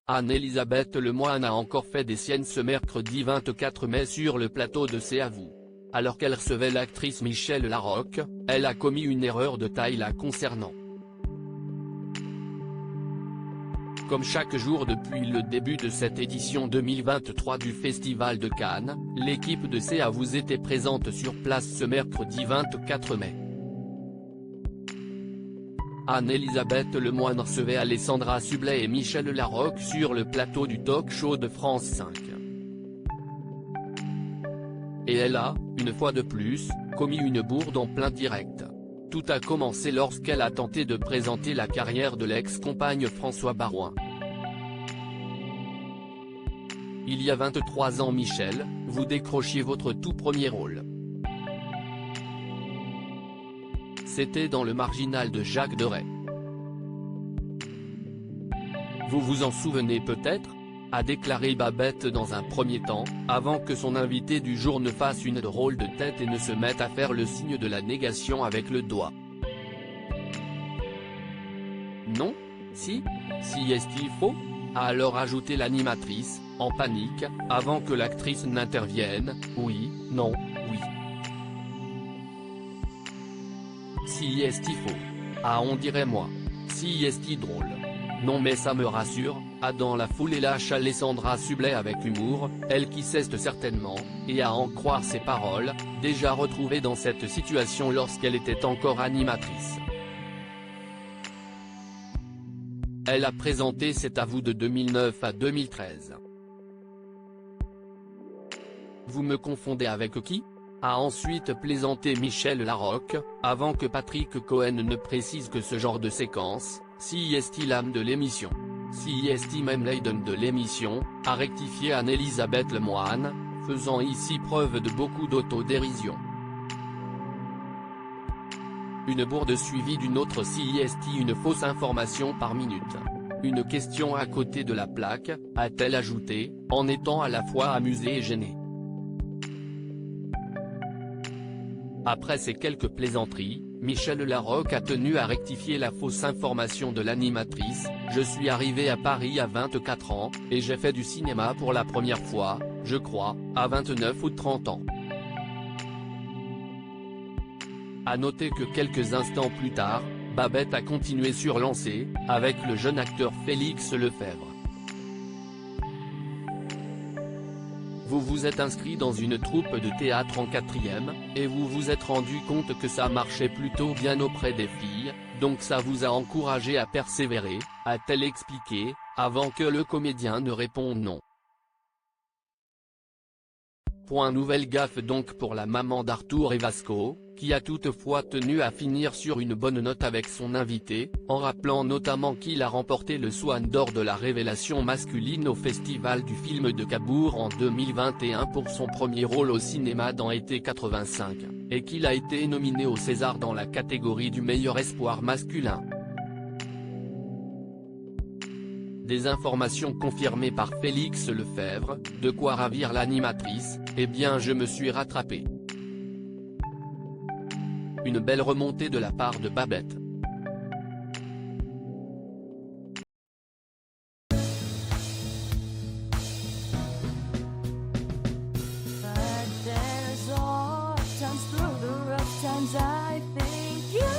Anne-Elisabeth Lemoine a encore fait des siennes ce mercredi 24 mai sur le plateau de C'est à vous. Alors qu'elle recevait l'actrice Michèle Larocque, elle a commis une erreur de taille la concernant. Comme chaque jour depuis le début de cette édition 2023 du Festival de Cannes, l'équipe de C'est à vous était présente sur place ce mercredi 24 mai. Anne-Elisabeth Lemoine recevait Alessandra Sublet et Michèle Larocque sur le plateau du talk-show de France 5. Et elle a, une fois de plus, commis une bourde en plein direct. Tout a commencé lorsqu'elle a tenté de présenter la carrière de l'ex-compagne François Baroin. Il y a 23 ans Michèle, vous décrochiez votre tout premier rôle. C'était dans Le Marginal de Jacques Deray. Vous vous en souvenez peut-être ? A déclaré Babette dans un premier temps, avant que son invité du jour ne fasse une drôle de tête et ne se mette à faire le signe de la négation avec le doigt. Non ? Si est-il faux ? A alors ajouté l'animatrice, en panique, avant que l'actrice n'intervienne. Oui, non, oui. Si est-il faux ? Ah on dirait moi. Si est-il drôle ? Non mais ça me rassure, a dans la foulée lâche Alessandra Sublet avec humour, elle qui s'est certainement, et à en croire ses paroles, déjà retrouvée dans cette situation lorsqu'elle était encore animatrice. Elle a présenté C'est à vous de 2009 à 2013. Vous me confondez avec qui ? A ensuite plaisanté Michèle Larocque, avant que Patrick Cohen ne précise que ce genre de séquence, si est-il l'âme de l'émission. Si est-il même Leiden de l'émission, a rectifié Anne-Elisabeth Lemoine, faisant ici preuve de beaucoup d'autodérision. Une bourde suivie d'une autre si est-il une fausse information par minute. Une question à côté de la plaque, a-t-elle ajouté, en étant à la fois amusée et gênée. Après ces quelques plaisanteries, Michèle Larocque a tenu à rectifier la fausse information de l'animatrice. Je suis arrivée à Paris à 24 ans, et j'ai fait du cinéma pour la première fois, je crois, à 29 ou 30 ans. À noter que quelques instants plus tard, Babette a continué sur lancée, avec le jeune acteur Félix Lefebvre. Vous vous êtes inscrit dans une troupe de théâtre en 4e, et vous vous êtes rendu compte que ça marchait plutôt bien auprès des filles, donc ça vous a encouragé à persévérer, a-t-elle expliqué, avant que le comédien ne réponde non. Nouvelle gaffe donc pour la maman d'Arthur et Vasco, qui a toutefois tenu à finir sur une bonne note avec son invité, en rappelant notamment qu'il a remporté le Swan d'or de la révélation masculine au Festival du film de Cabourg en 2021 pour son premier rôle au cinéma dans Été 85, et qu'il a été nominé au César dans la catégorie du meilleur espoir masculin. Des informations confirmées par Félix Lefebvre, de quoi ravir l'animatrice, eh bien je me suis rattrapé. Une belle remontée de la part de Babette. But there's all times through the rough times I think you